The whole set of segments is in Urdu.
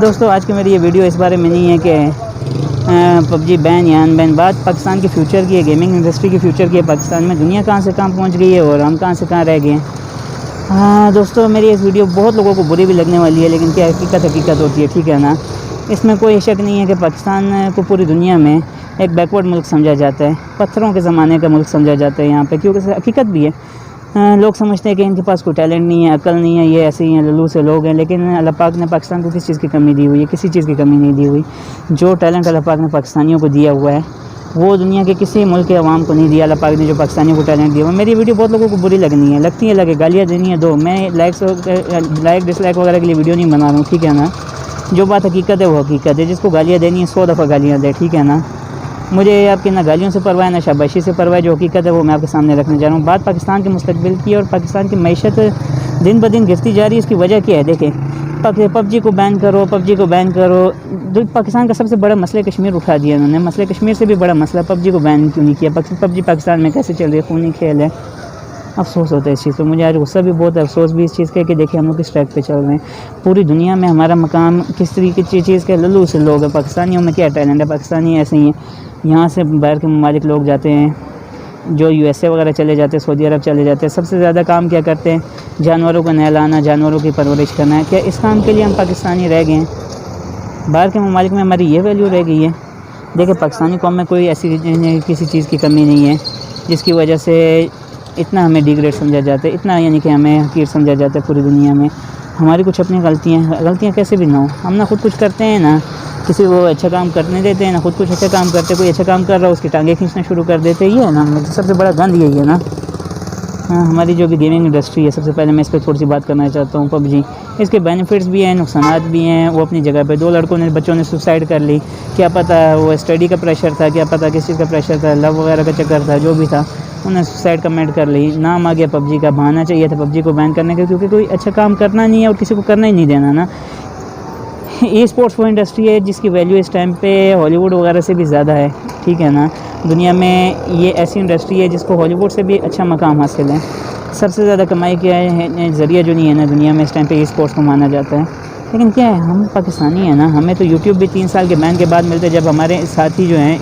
دوستو آج کی میری یہ ویڈیو اس بارے میں نہیں ہے کہ پب جی بین یا ان بین، بات پاکستان کے فیوچر کی ہے، گیمنگ انڈسٹری کے فیوچر کی ہے، پاکستان میں دنیا کہاں سے کہاں پہنچ گئی ہے اور ہم کہاں سے کہاں رہ گئے ہیں۔ دوستو میری اس ویڈیو بہت لوگوں کو بری بھی لگنے والی ہے، لیکن کیا حقیقت ہوتی ہے، ٹھیک ہے نا۔ اس میں کوئی شک نہیں ہے کہ پاکستان کو پوری دنیا میں ایک بیکورڈ ملک سمجھا جاتا ہے، پتھروں کے زمانے کا ملک سمجھا جاتا ہے یہاں پہ، کیونکہ حقیقت بھی ہے۔ لوگ سمجھتے ہیں کہ ان کے پاس کوئی ٹیلنٹ نہیں ہے، عقل نہیں ہے، یہ ایسے ہی ہیں، للو سے لوگ ہیں، لیکن اللہ پاک نے پاکستان کو کس چیز کی کمی دی ہوئی ہے؟ کسی چیز کی کمی نہیں دی ہوئی۔ جو ٹیلنٹ اللہ پاک نے پاکستانیوں کو دیا ہوا ہے وہ دنیا کے کسی ملک کے عوام کو نہیں دیا اللہ پاک نے، جو پاکستانیوں کو ٹیلنٹ دیا ہوا ہے۔ میری ویڈیو بہت لوگوں کو بری لگنی ہے، لگتی ہے، لگے، گالیاں دینی ہے دو، میں لائک ڈس لائک وغیرہ کے لیے ویڈیو نہیں بنا رہا ہوں، ٹھیک ہے نا۔ جو بات حقیقت ہے وہ حقیقت ہے، جس کو گالیاں دینی ہے 100 دفعہ گالیاں دے، ٹھیک ہے نا۔ مجھے آپ کی نہ گالیوں سے پرواہ ہے نہ شاباشی سے پرواہ ہے، جو حقیقت ہے وہ میں آپ کے سامنے رکھنے جا رہا ہوں۔ بات پاکستان کے مستقبل کی اور پاکستان کی معیشت دن بدن گرتی جا رہی ہے، اس کی وجہ کیا ہے؟ دیکھیں، پب جی کو بین کرو، پب جی کو بین کرو، پاکستان کا سب سے بڑا مسئلہ کشمیر اٹھا دیا انہوں نے، مسئلہ کشمیر سے بھی بڑا مسئلہ پب جی کو بین کیوں نہیں کیا؟ پب جی پاکستان میں کیسے چل رہی ہے؟ خونی کھیل ہے۔ افسوس ہوتا ہے اس چیز پہ، مجھے آج غصہ بھی بہت ہے، افسوس بھی اس چیز کا کہ دیکھیں ہم لوگ کس ٹریک پہ چل رہے ہیں۔ پوری دنیا میں ہمارا مقام کس طریقے کی چیز کے للو سے لوگ ہیں، پاکستانیوں میں کیا ٹیلنٹ ہے؟ پاکستانی ایسے ہی ہیں، یہاں سے باہر کے ممالک لوگ جاتے ہیں، جو یو ایس اے وغیرہ چلے جاتے ہیں، سعودی عرب چلے جاتے ہیں، سب سے زیادہ کام کیا کرتے ہیں؟ جانوروں کو نہلانا، جانوروں کی پرورش کرنا ہے۔ کیا اس کام کے لیے ہم پاکستانی رہ گئے ہیں؟ باہر کے ممالک میں ہماری یہ ویلیو رہ گئی ہے؟ دیکھیں، پاکستانی قوم میں کوئی ایسی کسی چیز کی کمی نہیں ہے جس کی وجہ سے اتنا ہمیں ڈیگریڈ سمجھا جاتا ہے، اتنا یعنی کہ ہمیں حقیر سمجھا جاتا ہے پوری دنیا میں۔ ہماری کچھ اپنی غلطیاں کیسے بھی نہ ہوں، ہم نہ خود کچھ کرتے ہیں، نہ کسی کو اچھا کام کرنے دیتے ہیں، نہ خود کچھ اچھا کام کرتے، کوئی اچھا کام کر رہا ہے اس کی ٹانگیں کھینچنا شروع کر دیتے، یہ ہے نا سب سے بڑا گند یہی ہے نا۔ ہماری جو بھی گیمنگ انڈسٹری ہے، سب سے پہلے میں اس پہ تھوڑی سی بات کرنا چاہتا ہوں۔ پب جی، اس کے بینیفٹس بھی ہیں، نقصانات بھی ہیں، وہ اپنی جگہ پہ۔ 2 بچوں نے سوسائڈ کر لی، کیا پتہ وہ اسٹڈی کا پریشر تھا، کیا پتہ کس چیز کا پریشر تھا، لو وغیرہ کا چکر تھا، جو بھی تھا، انہوں نے سوسائڈ کمنٹ کر لی۔ نام آ گیا پب جی کا، بہانا چاہیے تھا پب جی کو بین کرنے کا، کیونکہ کوئی اچھا کام کرنا نہیں ہے اور کسی کو کرنا ہی نہیں دینا نا۔ ای اسپورٹس وہ انڈسٹری ہے جس کی ویلیو اس ٹائم پہ ہالی ووڈ وغیرہ سے بھی زیادہ ہے، ٹھیک ہے نا۔ دنیا میں یہ ایسی انڈسٹری ہے جس کو ہالی ووڈ سے بھی اچھا مقام حاصل ہے۔ سب سے زیادہ کمائی کیا ہے ذریعہ جو نہیں ہے نا دنیا میں اس ٹائم پہ ای اسپورٹس کو مانا جاتا ہے، لیکن کیا ہے، ہم پاکستانی ہیں نا، ہمیں تو یوٹیوب بھی 3 سال کے بین کے بعد ملتے، جب ہمارے ساتھی جو ہیں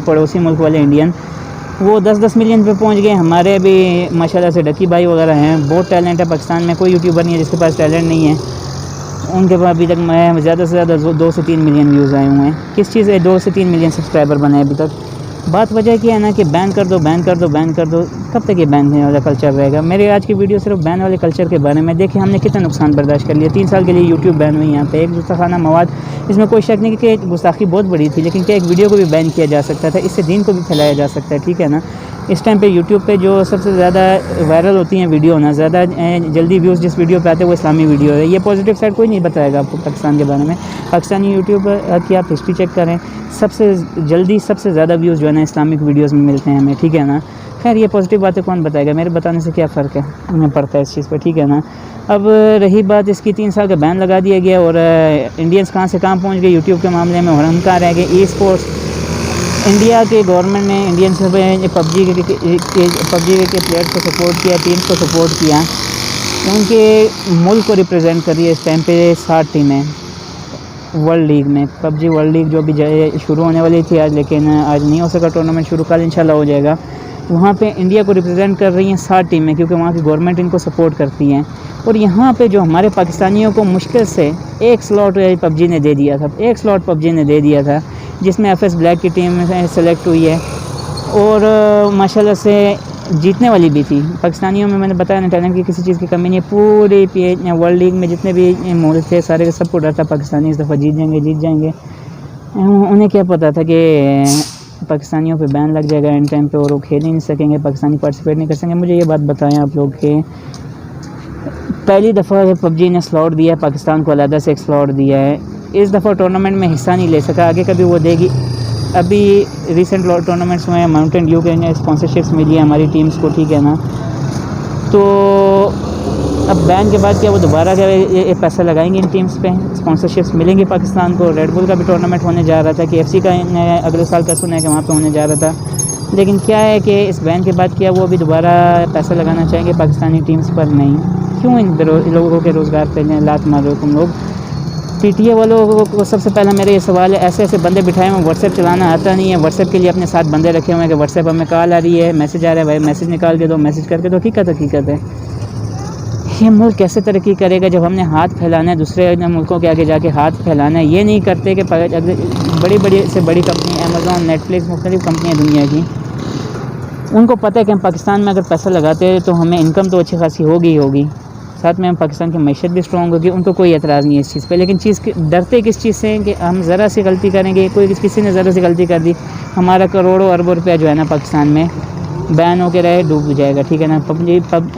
پڑوسی ملک والے انڈین، وہ 10-10 ملین پہ پہنچ گئے۔ ہمارے بھی ماشاءاللہ سے ڈکی بھائی وغیرہ ہیں، بہت ٹیلنٹ ہے پاکستان میں، کوئی یوٹیوبر نہیں ہے جس کے پاس ٹیلنٹ نہیں ہے۔ ان کے پاس ابھی تک میں زیادہ سے زیادہ 2 سے 3 ملین ویوز آئے ہوئے ہیں۔ کس چیز ہے 2 سے 3 ملین سبسکرائبر بنے ابھی تک؟ بات وجہ کیا ہے نا کہ بین کر دو، بین کر دو، بین کر دو، کب تک یہ بین والا کلچر رہے گا؟ میری آج کی ویڈیو صرف بین والے کلچر کے بارے میں۔ دیکھیں ہم نے کتنا نقصان برداشت کر لیا، 3 سال کے لیے یوٹیوب بین ہوئی یہاں پہ، ایک گستاخانہ مواد، اس میں کوئی شک نہیں کہ گستاخی بہت بڑی تھی، لیکن کیا ایک ویڈیو کو بھی بین کیا جا سکتا تھا؟ اس سے دین کو بھی پھیلایا جا سکتا ہے، ٹھیک ہے نا۔ اس ٹائم پہ یوٹیوب پہ جو سب سے زیادہ وائرل ہوتی ہیں ویڈیو نا، زیادہ جلدی ویوز جس ویڈیو پہ آتے ہیں وہ اسلامی ویڈیو ہے۔ یہ پازیٹیو سائڈ کوئی نہیں بتائے گا آپ کو پاکستان کے بارے میں۔ پاکستانی یوٹیوب کی آپ ہسٹری چیک کریں، سب سے جلدی سب سے زیادہ ویوز جو ہے نا اسلامک ویڈیوز میں ملتے ہیں ہمیں، ٹھیک ہے نا۔ خیر یہ پازیٹیو باتیں کون بتائے گا، میرے بتانے سے کیا فرق ہے، ہمیں پڑتا ہے اس چیز پہ، ٹھیک ہے نا۔ اب رہی بات اس کی، 3 سال کا بین لگا دیا گیا اور انڈینس کہاں سے کہاں پہنچ گئے یوٹیوب کے معاملے میں، اور ہم کہاں رہ گئے؟ ای اسپورٹس، انڈیا کے گورنمنٹ نے انڈینس پب جی کے پلیئرس کو سپورٹ کیا، ٹیمس کو سپورٹ کیا، ان کے ملک کو ریپرزینٹ کر رہی ہے اس ٹائم پہ 60 ٹیمیں ورلڈ لیگ میں۔ پب جی ورلڈ لیگ جو بھی شروع ہونے والی تھی آج، لیکن آج نہیں ہو سکا ٹورنامنٹ شروع، کل انشاءاللہ ہو جائے گا۔ وہاں پہ انڈیا کو ریپرزینٹ کر رہی ہیں 60 ٹیمیں، کیونکہ وہاں کی گورنمنٹ ان کو سپورٹ کرتی ہیں۔ اور یہاں پہ جو ہمارے پاکستانیوں کو مشکل سے 1 سلاٹ پب جی نے دے دیا تھا، 1 سلاٹ پب جی نے دے دیا تھا، جس میں ایف ایس بلیک کی ٹیم سلیکٹ ہوئی ہے اور ماشاءاللہ سے جیتنے والی بھی تھی۔ پاکستانیوں میں نے بتایا نا ٹیلنٹ کی کسی چیز کی کمی نہیں ہے، پوری ورلڈ لیگ میں جتنے بھی ملک تھے سارے سب کو ڈر تھا پاکستانی اس دفعہ جیت جائیں گے۔ انہیں کیا پتا تھا کہ پاکستانیوں پہ بین لگ جائے گا ان ٹائم پہ اور وہ کھیل ہی نہیں سکیں گے، پاکستانی پارٹیسپیٹ نہیں کر سکیں گے۔ مجھے یہ بات بتائیں آپ لوگ کہ پہلی دفعہ پب جی نے سلاٹ دیا ہے پاکستان کو، علیحدہ سے ایک سلاٹ دیا ہے، اس دفعہ ٹورنامنٹ میں حصہ نہیں لے سکا، آگے کبھی وہ دے گی۔ ابھی ریسنٹ ٹورنامنٹس میں ماؤنٹین ڈیو کے اسپانسرشپس ملی ہے ہماری ٹیمز کو، ٹھیک ہے نا۔ تو اب بین کے بعد کیا وہ دوبارہ کیا پیسہ لگائیں گے ان ٹیمز پہ، اسپانسرشپس ملیں گی پاکستان کو۔ ریڈ بل کا بھی ٹورنامنٹ ہونے جا رہا تھا، کہ ایف سی کا اگلے سال کا سنا ہے کہ وہاں پہ ہونے جا رہا تھا، لیکن کیا ہے کہ اس بین کے بعد کیا وہ بھی دوبارہ پیسہ لگانا چاہیں گے پاکستانی ٹیمز پر؟ نہیں، کیوں ان لوگوں کے روزگار پہ لات مار رہے ہو تم لوگ؟ پی ٹی اے والوں کو سب سے پہلا میرا یہ سوال ہے، ایسے ایسے بندے بٹھائے ہوئے، واٹس ایپ چلانا آتا نہیں ہے، واٹس ایپ کے لیے اپنے ساتھ بندے رکھے ہوئے ہیں کہ واٹس ایپ ہمیں کال آ رہی ہے، میسج آ رہا ہے، بھائی میسج نکال کے دو، میسج کر کے دو. حقیقت ہے یہ ملک کیسے ترقی کرے گا جب ہم نے ہاتھ پھیلانا ہے دوسرے ملکوں کے آگے جا کے ہاتھ پھیلانا ہے. یہ نہیں کرتے کہ بڑی بڑی سے بڑی کمپنی امیزون، نیٹ فلکس، مختلف کمپنیاں دنیا کی، ان کو پتہ ہے کہ ہم پاکستان میں اگر پیسہ لگاتے ہیں تو ہمیں انکم تو اچھی خاصی ہوگی ہی ہوگی، ساتھ میں ہم پاکستان کی معیشت بھی اسٹرانگ ہوگی. ان کو کوئی اعتراض نہیں ہے اس چیز پہ، لیکن ڈرتے کس چیز سے کہ ہم ذرا سی غلطی کریں گے، کسی نے ذرا سی غلطی کر دی، ہمارا کروڑوں اربوں روپیہ جو ہے نا پاکستان میں بین ہو کے رہے ڈوب جائے گا. ٹھیک ہے نا.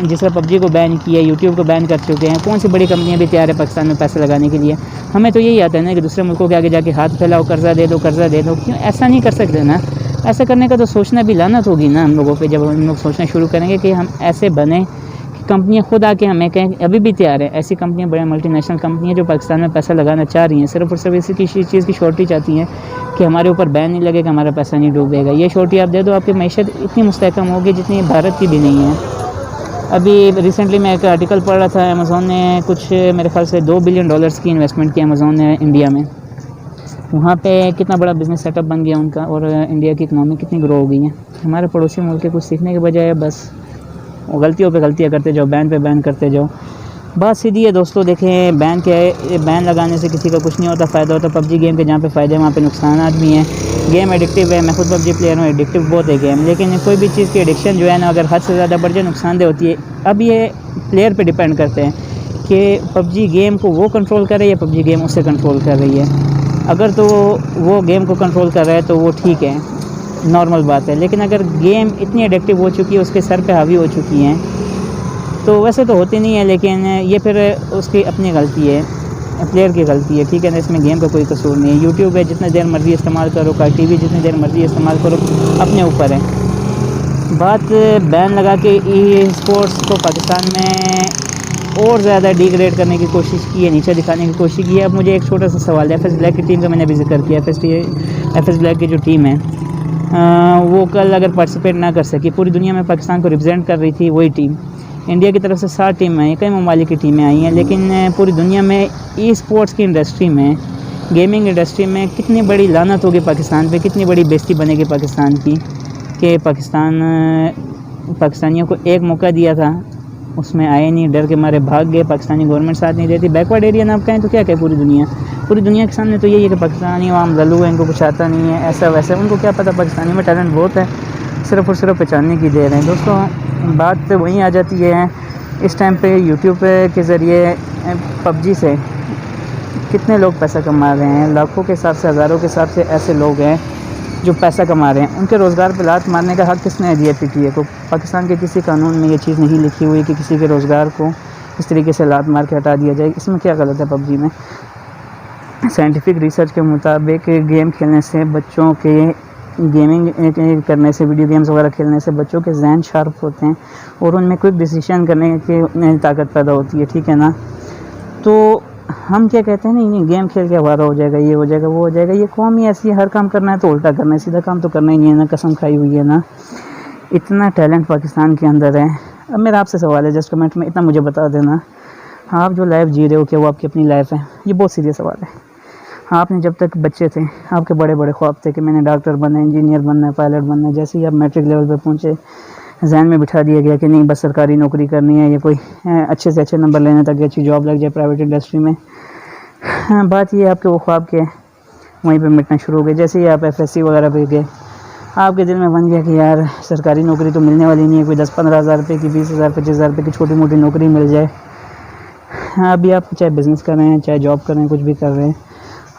جس طرح پب جی کو بین کیا، یوٹیوب کو بین کر چکے ہیں، کون سی بڑی کمپنیاں بھی تیار ہے پاکستان میں پیسے لگانے کے لیے. ہمیں تو یہی آتا ہے نا کہ دوسرے ملکوں کے آگے جا کے ہاتھ پھیلاؤ، قرضہ دے دو، قرضہ دے دو. کیوں ایسا نہیں کر سکتے نا؟ ایسا کرنے کا تو سوچنا بھی لعنت ہوگی نا ہم لوگوں پہ، جب ہم لوگ سوچنا شروع کریں گے کہ ہم ایسے بنیں کہ کمپنیاں خود آ کے ہمیں کہیں. ابھی بھی تیار ہے ایسی کمپنیاں، بڑے ملٹی نیشنل کمپنیاں جو پاکستان میں پیسہ لگانا چاہ رہی ہیں، صرف اور صرف اسی چیز کی شورٹی چاہتی ہیں کہ ہمارے اوپر بین نہیں لگے، کہ ہمارا پیسہ نہیں ڈوبے گا. یہ شورٹی آپ دے دو، آپ کی معیشت اتنی مستحکم ہوگی جتنی بھارت کی بھی نہیں ہے. ابھی ریسنٹلی میں ایک آرٹیکل پڑھ رہا تھا، امیزون نے کچھ میرے خیال سے $2 بلین کی انویسٹمنٹ کی امیزون نے انڈیا میں. وہاں پہ کتنا بڑا بزنس سیٹ اپ بن گیا ان کا، اور انڈیا کی اکنامی کتنی گرو ہو گئی ہے. ہمارے پڑوسی ملک کے کچھ سیکھنے کے بجائے بس غلطیوں پہ غلطیاں کرتے جاؤ، بین پہ بین کرتے جاؤ. بات سیدھی ہے دوستو. دیکھیں بین کیا ہے، بین لگانے سے کسی کا کچھ نہیں ہوتا، فائدہ ہوتا. پب جی گیم کے جہاں پہ فائدے ہیں وہاں پہ نقصانات بھی ہیں. گیم ایڈکٹیو ہے، میں خود پب جی پلیئر ہوں، ایڈکٹیو بہت ہے گیم. لیکن کوئی بھی چیز کی ایڈکشن جو ہے نا اگر حد سے زیادہ بڑھ جائے نقصان دہ ہوتی ہے. اب یہ پلیئر پہ ڈیپینڈ کرتے ہیں کہ پب جی گیم کو وہ کنٹرول کرے یا پب جی گیم اسے کنٹرول کر رہی ہے. اگر تو وہ گیم کو کنٹرول کر رہا ہے تو وہ ٹھیک ہے، نارمل بات ہے. لیکن اگر گیم اتنی ایڈکٹیو ہو چکی ہے، اس کے سر پہ حاوی ہو چکی ہیں، تو ویسے تو ہوتی نہیں ہے، لیکن یہ پھر اس کی اپنی غلطی ہے، پلیئر کی غلطی ہے. ٹھیک ہے نا. اس میں گیم کا کوئی قصور نہیں ہے. یوٹیوب ہے، جتنے دیر مرضی استعمال کرو، کا ٹی وی جتنی دیر مرضی استعمال کرو، اپنے اوپر ہے. بات بین لگا کے ای اسپورٹس کو پاکستان میں اور زیادہ ڈیگریڈ کرنے کی کوشش کی ہے، نیچے دکھانے کی کوشش کی ہے. اب مجھے ایک چھوٹا سا سوال ہے، ایف ایس بلیک کی ٹیم کا میں نے بھی ذکر کیا. ایف ایس بلیک کی جو ٹیم ہے وہ کل اگر پارٹیسپیٹ نہ کر سکی، پوری دنیا میں پاکستان کو ریپرزینٹ کر رہی تھی وہی ٹیم. انڈیا کی طرف سے 60 ٹیمیں آئی ہیں، کئی ممالک کی ٹیمیں آئی ہیں، لیکن پوری دنیا میں ای اسپورٹس کی انڈسٹری میں، گیمنگ انڈسٹری میں کتنی بڑی لعنت ہوگی پاکستان پہ، کتنی بڑی بےزتی بنے گی پاکستان کی کہ پاکستانیوں کو ایک موقع دیا تھا، اس میں آئے نہیں، ڈر کے مارے بھاگ گئے. پاکستانی گورنمنٹ ساتھ نہیں دیتی. بیکورڈ ایریا نہ آپ کہیں تو کیا کہے پوری دنیا کے سامنے تو یہی ہے کہ پاکستانی عوام غلو ہے، ان کو کچھ آتا نہیں ہے، ایسا ویسا. ان کو کیا پتہ پاکستانی میں ٹیلنٹ بہت ہے، صرف اور صرف پہچاننے کی دیر ہے. دوستوں بات وہیں آ جاتی ہے اس ٹائم پہ یوٹیوب کے ذریعے پب جی سے کتنے لوگ پیسہ کما رہے ہیں. لاکھوں کے حساب سے، ہزاروں کے حساب سے ایسے لوگ ہیں جو پیسہ کما رہے ہیں. ان کے روزگار پہ لات مارنے کا حق کس نے دیا پی ٹی اے کو؟ پاکستان کے کسی قانون میں یہ چیز نہیں لکھی ہوئی کہ کسی کے روزگار کو اس طریقے سے لات مار کے ہٹا دیا جائے. اس میں کیا غلط ہے پب جی میں؟ سائنٹیفک ریسرچ کے مطابق گیم کھیلنے سے بچوں کے، گیمنگ کرنے سے، ویڈیو گیمز وغیرہ کھیلنے سے بچوں کے ذہن شارپ ہوتے ہیں اور ان میں کوئی ڈیسیشن کرنے کی طاقت پیدا ہوتی ہے. ٹھیک ہے نا. تو ہم کیا کہتے ہیں، نہیں گیم کھیل کے ہمارا ہو جائے گا، یہ ہو جائے گا، وہ ہو جائے گا. یہ قوم ہی ایسی ہے، ہر کام کرنا ہے تو الٹا کرنا ہے، سیدھا کام تو کرنا ہی نہیں ہے نا. قسم کھائی ہوئی ہے نا. اتنا ٹیلنٹ پاکستان کے اندر ہے. اب میرا آپ سے سوال ہے، جسٹ کمنٹ میں اتنا مجھے بتا دینا، آپ جو لائف جی رہے ہو کہ وہ آپ کی اپنی لائف ہے؟ یہ بہت سیریس سوال ہے. آپ نے جب تک بچے تھے، آپ کے بڑے بڑے خواب تھے کہ میں نے ڈاکٹر بننا ہے، انجینئر بننا ہے، پائلٹ بننا ہے. جیسے ہی آپ میٹرک لیول پہ پہنچے، ذہن میں بٹھا دیا گیا کہ نہیں بس سرکاری نوکری کرنی ہے، یا کوئی اچھے سے اچھے نمبر لینے تک اچھی جاب لگ جائے پرائیویٹ انڈسٹری میں. بات یہ ہے آپ کے وہ خواب کے وہیں پہ مٹنا شروع ہو گئے. جیسے ہی آپ ایف ایس سی وغیرہ پہ گئے، آپ کے دل میں بن گیا کہ یار سرکاری نوکری تو ملنے والی نہیں ہے، کوئی 10-15 ہزار روپے کی، 20,000 25,000 روپے کی چھوٹی موٹی نوکری مل جائے. ابھی آپ چاہے بزنس کر رہے ہیں، چاہے جاب کر رہے ہیں، کچھ بھی کر رہے ہیں،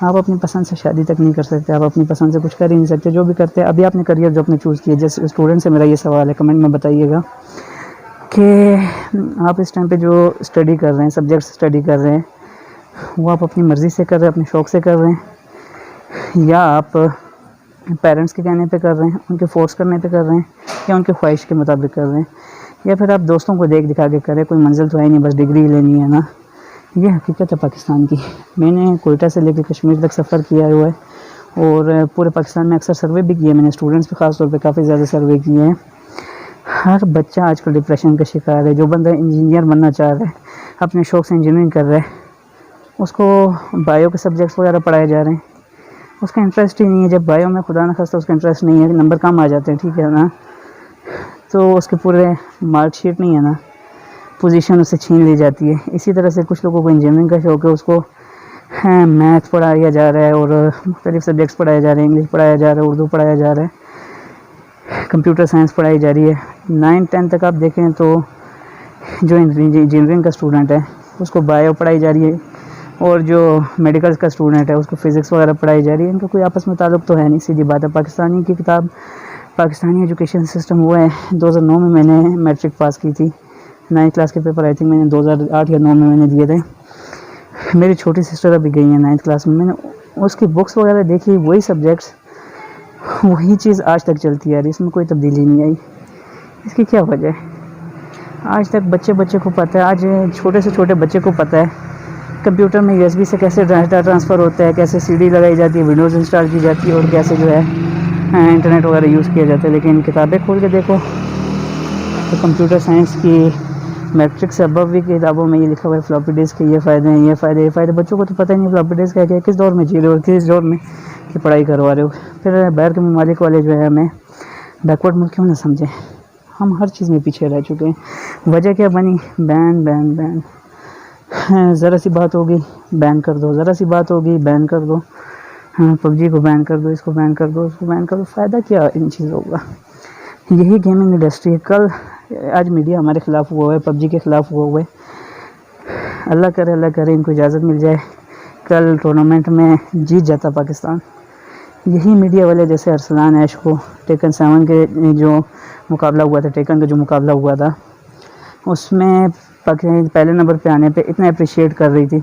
آپ اپنی پسند سے شادی تک نہیں کر سکتے، آپ اپنی پسند سے کچھ کر ہی نہیں سکتے. جو بھی کرتے ہیں، ابھی آپ نے کریئر جو اپنے چوز کیا، جیسے اسٹوڈنٹ سے میرا یہ سوال ہے، کمنٹ میں بتائیے گا کہ آپ اس ٹائم پہ جو اسٹڈی کر رہے ہیں، سبجیکٹس اسٹڈی کر رہے ہیں، وہ آپ اپنی مرضی سے کر رہے ہیں، اپنے شوق سے کر رہے ہیں، یا آپ پیرنٹس کے کہنے پہ کر رہے ہیں، ان کے فورس کرنے پہ کر رہے ہیں، یا ان کے خواہش کے مطابق کر رہے ہیں، یا پھر آپ دوستوں کو دیکھ دکھا کے کریں، کوئی منزل تو ہے نہیں، بس ڈگری لینی ہے نا. یہ حقیقت ہے پاکستان کی. میں نے کوئٹہ سے لے کے کشمیر تک سفر کیا ہوا ہے، اور پورے پاکستان میں اکثر سروے بھی کیے میں نے، اسٹوڈنٹس پہ خاص طور پہ کافی زیادہ سروے کیے ہیں. ہر بچہ آج کل ڈپریشن کا شکار ہے. جو بندہ انجینئر بننا چاہ رہا ہے، اپنے شوق سے انجینئرنگ کر رہا ہے، اس کو بایو کے سبجیکٹس وغیرہ پڑھائے جا رہے ہیں، اس کا انٹرسٹ ہی نہیں ہے. جب بایو میں خدا نخواستہ اس کا انٹرسٹ نہیں ہے، نمبر کم آ جاتے ہیں، ٹھیک ہے نا، تو اس کے پورے مارک شیٹ نہیں ہے نا، پوزیشن اس سے چھین لی جاتی ہے. اسی طرح سے کچھ لوگوں کو انجینئرنگ کا شوق ہے، اس کو میتھ پڑھایا جا رہا ہے اور مختلف سبجیکٹس پڑھائے جا رہے ہیں، انگلش پڑھایا جا رہا ہے، اردو پڑھایا جا رہا ہے، کمپیوٹر سائنس پڑھائی جا رہی ہے. 9-10 تک آپ دیکھیں تو جو انجینئرنگ کا اسٹوڈنٹ ہے اس کو بایو پڑھائی جا رہی ہے، اور جو میڈیکل کا اسٹوڈنٹ ہے اس کو فزکس وغیرہ پڑھائی جا رہی ہے. ان کا کوئی آپس میں تعلق تو ہے نہیں، سیدھی بات ہے. پاکستانی کی کتاب، پاکستانی ایجوکیشن سسٹم وہ ہے. 2009 میں نے میٹرک پاس کی تھی، 9 کلاس کے پیپر آئی تھنک میں نے 2008 یا 9 میں نے دیے تھے. میری چھوٹی سسٹر ابھی گئی ہیں 9 کلاس میں نے اس کی بکس وغیرہ دیکھی، وہی سبجیکٹس، وہی چیز آج تک چلتی ہے، اس میں کوئی تبدیلی نہیں آئی. اس کی کیا وجہ ہے؟ آج تک بچے کو پتہ ہے، آج چھوٹے سے چھوٹے بچے کو پتہ ہے کمپیوٹر میں USB سے کیسے ڈاٹا ٹرانسفر ہوتا ہے، کیسے CD لگائی جاتی ہے، ونڈوز انسٹال کی جاتی ہے، اور کیسے جو ہے انٹرنیٹ وغیرہ یوز کیا جاتا ہے. لیکن کتابیں کھول کے دیکھو تو کمپیوٹر سائنس کی میٹرک سے ابو بھی کتابوں میں یہ لکھا ہوا ہے فلاپی ڈسک کے یہ فائدے ہیں، یہ فائدے. بچوں کو تو پتہ ہی نہیں فلاپی ڈسک ہے، کس دور میں جی رہے ہو، کس دور میں کی پڑھائی کروا رہے ہو. پھر باہر کے ممالک والے جو ہے ہمیں بیکورڈ ملک کیوں نہ سمجھیں؟ ہم ہر چیز میں پیچھے رہ چکے ہیں. وجہ کیا بنی؟ بین. ذرا سی بات ہوگی بین کر دو، ذرا سی بات ہوگی بین کر دو. PUBG کو بین کر دو، اس کو بین کر دو، اس کو بین کر دو. فائدہ کیا ان چیزوں کا؟ یہی گیمنگ انڈسٹری ہے. آج میڈیا ہمارے خلاف ہوا ہے، PUBG کے خلاف ہوا ہے. اللہ کرے ان کو اجازت مل جائے، کل ٹورنامنٹ میں جیت جاتا پاکستان. یہی میڈیا والے جیسے ارسلان ایش کو ٹیکن 7 کے جو مقابلہ ہوا تھا، ٹیکن کا جو مقابلہ ہوا تھا، اس میں پہلے نمبر پہ آنے پہ اتنا اپریشیٹ کر رہی تھی.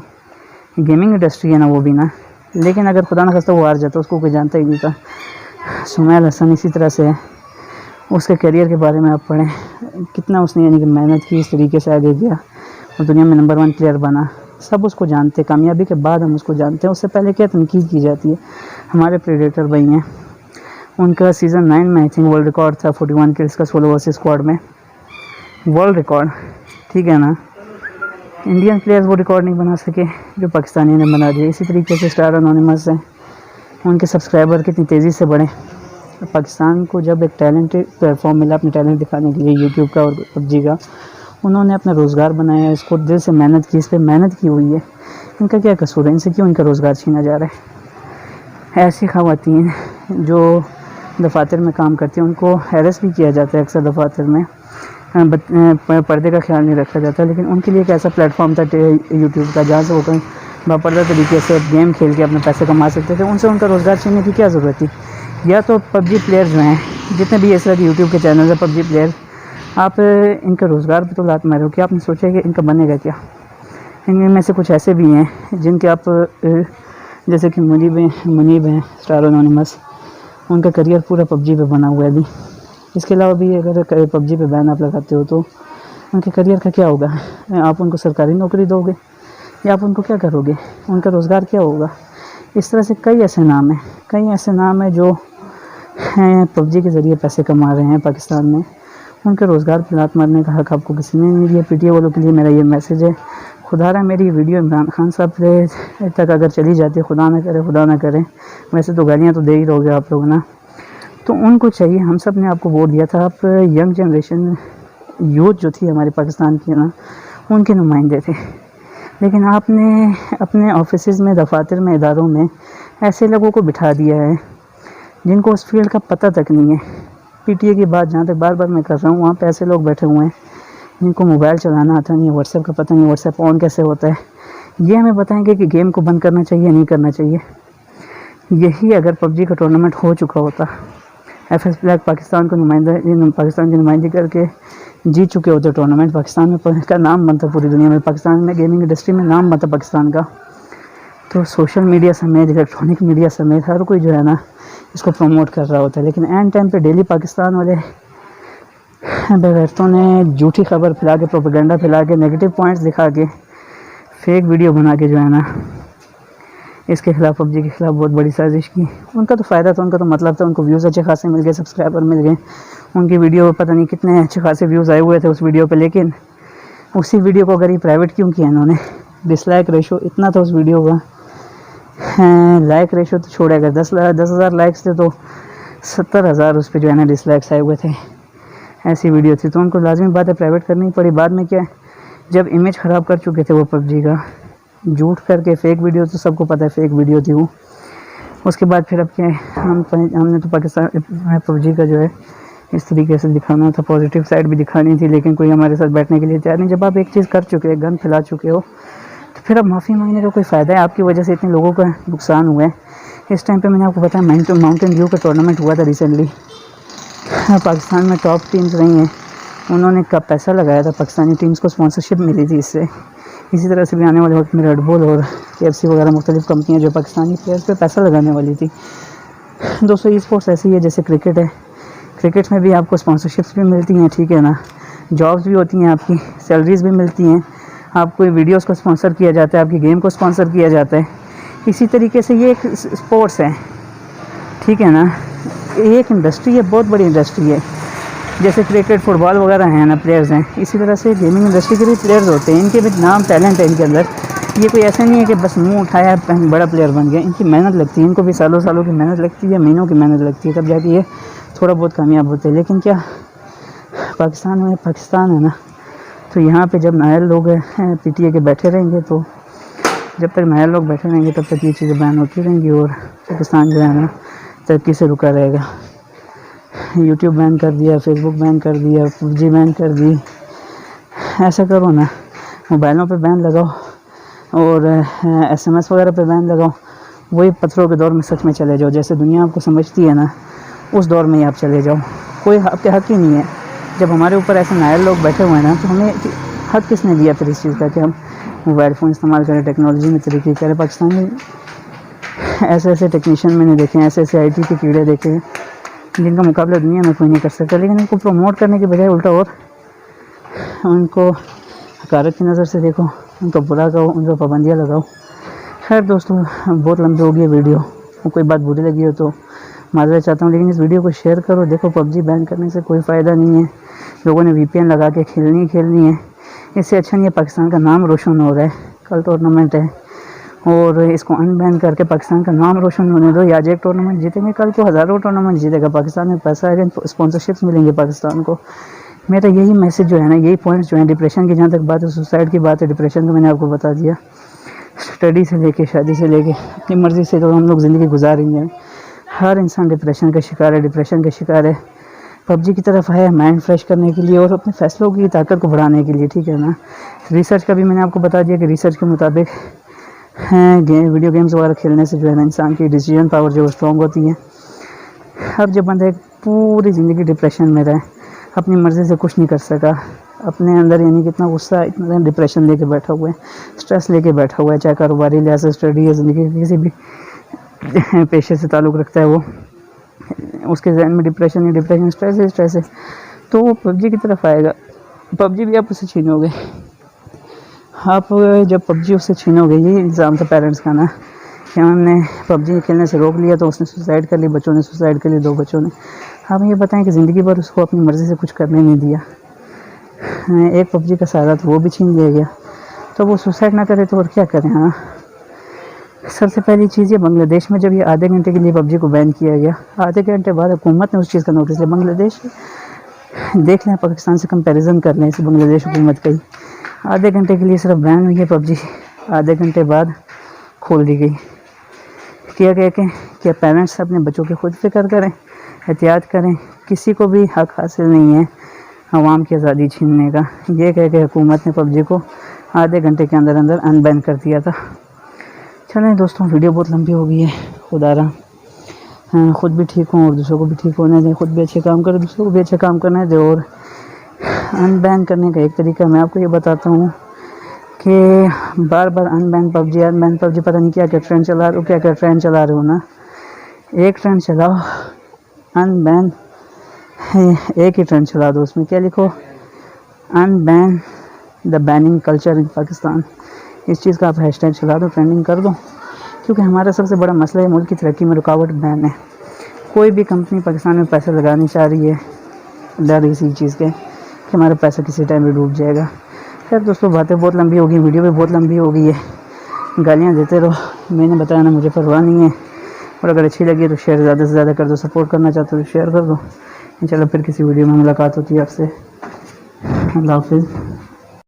گیمنگ انڈسٹری ہے نا وہ بھی نا، لیکن اگر خدا نخواستہ وہ ہار جاتا اس کو کوئی جانتا ہی نہیں تھا. سمیل حسن اسی طرح سے ہے، اس کے کیریئر کے بارے میں آپ پڑھیں کتنا اس نے یعنی کہ محنت کی، اس طریقے سے آگے گیا اور دنیا میں نمبر 1 پلیئر بنا. سب اس کو جانتے ہیں، کامیابی کے بعد ہم اس کو جانتے ہیں، اس سے پہلے کیا تنقید کی جاتی ہے. ہمارے پریڈیٹر بھائی ہیں، ان کا سیزن 9 میں آئی تھنک ورلڈ ریکارڈ تھا 41 کلز کا سولو ورسز اسکواڈ میں، ورلڈ ریکارڈ، ٹھیک ہے نا. انڈین پلیئرز وہ ریکارڈ نہیں بنا سکے جو پاکستانی نے بنا دیا. اسی طریقے سے اسٹار انونیمس ہیں، ان کے سبسکرائبر کتنی تیزی سے بڑھے. پاکستان کو جب ایک ٹیلنٹڈ پلیٹ فارم ملا اپنے ٹیلنٹ دکھانے کے لیے یوٹیوب کا اور PUBG کا، انہوں نے اپنا روزگار بنایا، اس کو دل سے محنت کی، اس پہ محنت کی ہوئی ہے. ان کا کیا قصور ہے؟ ان سے کیوں ان کا روزگار چھینا جا رہا ہے؟ ایسی خواتین جو دفاتر میں کام کرتی ہیں ان کو ہیرس بھی کیا جاتا ہے اکثر دفاتر میں، پردے کا خیال نہیں رکھا جاتا. لیکن ان کے لیے ایک ایسا پلیٹ فارم تھا یوٹیوب کا جہاں سے وہ باپردہ طریقے سے گیم کھیل کے اپنے پیسے کما سکتے تھے. ان سے ان کا روزگار چھیننے کی کیا ضرورت تھی؟ یا تو PUBG پلیئر جو ہیں، جتنے بھی اس طرح کے یوٹیوب کے چینل ہیں PUBG پلیئر، آپ ان کے روزگار پہ تو لات مارے ہو کہ آپ نے سوچا کہ ان کا بنے گا کیا؟ ان میں سے کچھ ایسے بھی ہیں جن کے آپ جیسے کہ منیب ہیں اسٹار انونیمس، ان کا کریئر پورا PUBG پہ بنا ہوا ہے ابھی. اس کے علاوہ بھی اگر PUBG پہ بین آپ لگاتے ہو تو ان کے کریئر کا کیا ہوگا؟ آپ ان کو سرکاری نوکری دو گے یا آپ ان کو کیا کرو گے؟ ان کا روزگار کیا ہوگا؟ اس طرح سے کئی ایسے نام ہیں جو PUBG کے ذریعے پیسے کما رہے ہیں پاکستان میں. ان کے روزگار پہ لات مارنے کا حق آپ کو کسی نے نہیں دیا. PTI والوں کے لیے میرا یہ میسیج ہے، خدا رہا میری ویڈیو عمران خان صاحب تک اگر چلی جاتی ہے، خدا نہ کرے، ویسے تو گالیاں تو دے ہی رہو گے آپ لوگ نا، تو ان کو چاہیے، ہم سب نے آپ کو ووٹ دیا تھا، آپ ینگ جنریشن یوتھ جو تھی ہمارے پاکستان کی نا، ان کے نمائندے تھے. لیکن آپ نے اپنے آفیسز میں، دفاتر میں، اداروں میں ایسے لوگوں کو بٹھا دیا ہے جن کو اس فیلڈ کا پتہ تک نہیں ہے. PTI کی بات جہاں تک بار بار میں کر رہا ہوں، وہاں پہ ایسے لوگ بیٹھے ہوئے ہیں جن کو موبائل چلانا آتا نہیں ہے، واٹس ایپ کا پتہ نہیں، واٹس ایپ آن کیسے ہوتا ہے. یہ ہمیں بتائیں گے کہ گیم کو بند کرنا چاہیے نہیں کرنا چاہیے. یہی اگر PUBG کا ٹورنامنٹ ہو چکا ہوتا، FS بلیک پاکستان کی نمائندگی کر کے جیت چکے ہوتے ٹورنامنٹ، پاکستان میں کا نام بنتا پوری دنیا میں، پاکستان میں گیمنگ انڈسٹری میں نام بنتا پاکستان کا، تو سوشل میڈیا سمیت، الیکٹرانک میڈیا سمیت ہر کوئی جو ہے نا اس کو پروموٹ کر رہا ہوتا ہے. لیکن اینڈ ٹائم پہ ڈیلی پاکستان والے بغیرتوں نے جھوٹی خبر پھیلا کے، پروپیگنڈا پھیلا کے، نیگیٹو پوائنٹس دکھا کے، فیک ویڈیو بنا کے جو ہے نا اس کے خلاف، PUBG کے خلاف بہت بڑی سازش کی. ان کا تو فائدہ تھا، ان کا تو مطلب تھا، ان کو ویوز اچھے خاصے مل گئے، سبسکرائبر مل گئے، ان کی ویڈیو پتہ نہیں کتنے اچھے خاصے ویوز آئے ہوئے تھے اس ویڈیو پہ. لیکن اسی ویڈیو کو اگر یہ پرائیویٹ کیوں کیا انہوں نے؟ ڈس لائک ریشو اتنا تھا اس ویڈیو کا، لائک ریشو تو چھوڑے، اگر 10,000 لائکس تھے تو 70,000 اس پہ جو ہے نا ڈس لائکس آئے ہوئے تھے، ایسی ویڈیو تھی. تو ان کو لازمی بات ہے پرائیویٹ کرنی پڑی. بعد میں کیا جب امیج خراب کر چکے تھے وہ پب جی کا، جھوٹ کر کے فیک ویڈیو، تو سب کو پتہ ہے فیک ویڈیو تھی وہ. اس کے بعد پھر اب کیا ہم نے تو پاکستان پب جی کا جو ہے اس طریقے سے دکھانا تھا، پازیٹیو سائڈ بھی دکھانی تھی، لیکن کوئی ہمارے ساتھ بیٹھنے کے لیے تیار نہیں. جب آپ ایک چیز کر چکے ہیں، گن پھیلا چکے ہو، تو پھر اب معافی مانگنے کا کوئی فائدہ ہے؟ آپ کی وجہ سے اتنے لوگوں کا نقصان ہوا ہے. اس ٹائم پہ میں نے آپ کو بتایا ماؤنٹین ڈیو کا ٹورنامنٹ ہوا تھا ریسنٹلی، پاکستان میں ٹاپ ٹیمز رہی ہیں، انہوں نے کب پیسہ لگایا تھا، پاکستانی ٹیمز کو اسپانسرشپ ملی تھی اس سے. اسی طرح سے بھی آنے والے وقت میں ریڈ بول اور KFC وغیرہ مختلف کمپنیاں جو پاکستانی پلیئرز پہ پیسہ لگانے والی تھی. دوستو ای اسپورٹس ایسی ہے جیسے کرکٹ ہے، کرکٹ میں بھی آپ کو اسپانسرشپس بھی ملتی ہیں، ٹھیک ہے نا، جابس بھی ہوتی ہیں، آپ کی سیلریز بھی ملتی ہیں، آپ کو ویڈیوز کو اسپانسر کیا جاتا ہے، آپ کی گیم کو اسپانسر کیا جاتا ہے. اسی طریقے سے یہ ایک اسپورٹس ہے، ٹھیک ہے نا، یہ ایک انڈسٹری ہے، بہت بڑی انڈسٹری ہے. جیسے کرکٹ فٹ بال وغیرہ ہیں نا پلیئرز ہیں، اسی طرح سے گیمنگ انڈسٹری کے بھی پلیئرز ہوتے ہیں، ان کے بھی نام ٹیلنٹ ہے ان کے اندر. یہ کوئی ایسا نہیں ہے کہ بس منہ اٹھایا بڑا پلیئر بن گیا، ان کی محنت لگتی ہے، ان کو بھی سالوں کی محنت لگتی ہے، مہینوں کی محنت لگتی ہے، تب جا کے یہ تھوڑا بہت کامیاب ہوتے ہیں. لیکن کیا پاکستان ہے نا، تو یہاں پہ جب نائل لوگ PTA کے بیٹھے رہیں گے، تو جب تک نائل لوگ بیٹھے رہیں گے تب تک یہ چیزیں بیان ہوتی رہیں گی، اور پاکستان جو ہے نا ترقی سے رکا رہے گا. یوٹیوب بین کر دیا، فیس بک بین کر دیا، PUBG بین کر دی. ایسا کرو نا، موبائلوں پہ بین لگاؤ اور SMS وغیرہ پہ بین لگاؤ، وہی پتھروں کے دور میں سچ میں چلے جاؤ. جیسے دنیا آپ کو سمجھتی ہے نا، اس دور میں ہی آپ چلے جاؤ. کوئی آپ کے حق ہی نہیں ہے. جب ہمارے اوپر ایسے نائر لوگ بیٹھے ہوئے ہیں نا، تو ہمیں حق کس نے دیا پھر اس چیز کا کہ ہم موبائل فون استعمال کریں، ٹیکنالوجی میں ترقی کریں؟ پاکستان میں ایسے ٹیکنیشین میں نے دیکھے ہیں، ایسے IT کے کیڑے دیکھے ہیں جن کا مقابلہ دنیا میں کوئی نہیں کر سکتا. لیکن ان کو پروموٹ کرنے کے بجائے الٹا اور ان کو حقارت کی نظر سے دیکھو، ان کو برا کہو، ان کو پابندیاں لگاؤ. خیر دوستوں، بہت لمبی ہو گئی ویڈیو، کوئی بات بری لگی ہو تو معذرت چاہتا ہوں، لیکن اس ویڈیو کو شیئر کرو. دیکھو PUBG بین کرنے سے کوئی فائدہ نہیں ہے، لوگوں نے VPN لگا کے کھیلنی ہے. اس سے اچھا نہیں ہے، پاکستان کا نام روشن ہو رہا ہے. کل ٹورنامنٹ ہے اور اس کو ان بین کر کے پاکستان کا نام روشن ہونے دو. یا آج ایک ٹورنامنٹ جیتیں گے، کل کو ہزاروں ٹورنامنٹ جیتے گا پاکستان میں، پیسہ آئے گا، اسپانسرشپس ملیں گے پاکستان کو. میرا یہی میسج جو ہے نا، یہی پوائنٹس جو ہیں، ڈپریشن کی جہاں تک بات ہے، سوسائڈ کی بات ہے، ڈپریشن کا میں نے آپ کو بتا دیا. اسٹڈی سے لے کے شادی سے لے کے اپنی مرضی سے تو ہم لوگ زندگی گزار رہی ہیں. ہر انسان ڈپریشن کا شکار ہے، ڈپریشن کا شکار ہے. PUBG کی طرف آیا مائنڈ فریش کرنے کے لیے اور اپنے فیصلوں کی طاقت کو بڑھانے کے لیے، ٹھیک ہے نا. ریسرچ کا بھی میں نے آپ کو بتا دیا کہ ریسرچ کے مطابق ویڈیو گیمز وغیرہ کھیلنے سے جو ہے نا انسان کی ڈیسیژن پاور جو ہے اسٹرانگ ہوتی ہے. اب جب بندہ ایک پوری زندگی ڈپریشن میں رہے، اپنی مرضی سے کچھ نہیں کر سکا، اپنے اندر یعنی کہ اتنا غصہ، اتنا ڈپریشن لے کے بیٹھا ہوا ہے، اسٹریس لے کے بیٹھا ہوا ہے، چاہے کاروباری لحاظ سے اسٹڈی ہے، زندگی کے کسی بھی پیشے سے تعلق رکھتا ہے، وہ اس کے ذہن میں ڈپریشن اسٹریس ہے، تو وہ PUBG کی طرف آئے گا. PUBG بھی آپ اسے چھینو گے. آپ جب PUBG اس سے چھینو گے، یہ الزام تھا پیرنٹس کا نا کہ ہم نے PUBG کھیلنے سے روک لیا تو اس نے سوسائڈ کر لی، بچوں نے سوسائڈ کر لی، 2 بچوں نے. آپ یہ بتائیں کہ زندگی بھر اس کو اپنی مرضی سے کچھ کرنے نہیں دیا، ایک PUBG کا سہارا تھا وہ بھی چھین لیا گیا، تو وہ سوسائڈ نہ کرے تو اور کیا کریں؟ ہاں، سب سے پہلی چیز یہ بنگلہ دیش میں جب یہ آدھے گھنٹے کے لیے PUBG کو بین کیا گیا، آدھے گھنٹے بعد حکومت نے اس چیز کا نوٹس لیا. بنگلہ دیش دیکھ لیں، پاکستان سے کمپیریزن کر لیں، اس بنگلہ دیش حکومت کا ہی آدھے گھنٹے کے لیے صرف بین ہوئی ہے PUBG، آدھے گھنٹے بعد کھول دی گئی. کیا کہ پیرنٹس اپنے بچوں کی خود فکر کریں، احتیاط کریں. کسی کو بھی حق حاصل نہیں ہے عوام کی آزادی چھیننے کا. یہ کہ حکومت نے PUBG کو آدھے گھنٹے کے اندر ان بین کر دیا تھا. چلیں دوستوں، ویڈیو بہت لمبی ہو گئی ہے. خدا رحم، خود بھی ٹھیک ہوں اور دوسروں کو بھی ٹھیک ہونے دیں، خود بھی اچھے کام کریں، دوسروں کو بھی اچھے کام کرنے دیں. اور ان بین کرنے کا ایک طریقہ میں آپ کو یہ بتاتا ہوں کہ بار ان بین PUBG پتہ نہیں کیا ٹرینڈ چلا رہے ہو، کیا ٹرینڈ چلا رہے ہو نا. ایک ٹرینڈ چلاؤ، ان بین، ایک ہی ٹرینڈ چلا دو، اس میں کیا لکھو، ان بین دا بیننگ کلچر ان پاکستان. اس چیز کا آپ ہیش ٹیگ چلا دو، ٹرینڈنگ کر دو، کیونکہ ہمارا سب سے بڑا مسئلہ ہے ملک کی ترقی میں رکاوٹ بین ہے. کوئی بھی کمپنی پاکستان میں پیسہ لگانی چاہ رہی ہے، ڈر اسی چیز کے کہ ہمارا پیسہ کسی ٹائم بھی ڈوب جائے گا. خیر دوستوں باتیں بہت لمبی ہو گئی، ویڈیو بھی بہت لمبی ہو گئی ہے، گالیاں دیتے رہو، میں نے بتایا نا مجھے پرواہ نہیں ہے، اور اگر اچھی لگی تو شیئر زیادہ سے زیادہ کر دو، سپورٹ کرنا چاہتے ہو تو شیئر کر دو۔ انشاءاللہ پھر کسی ویڈیو میں ملاقات ہوتی ہے آپ سے۔ اللہ حافظ۔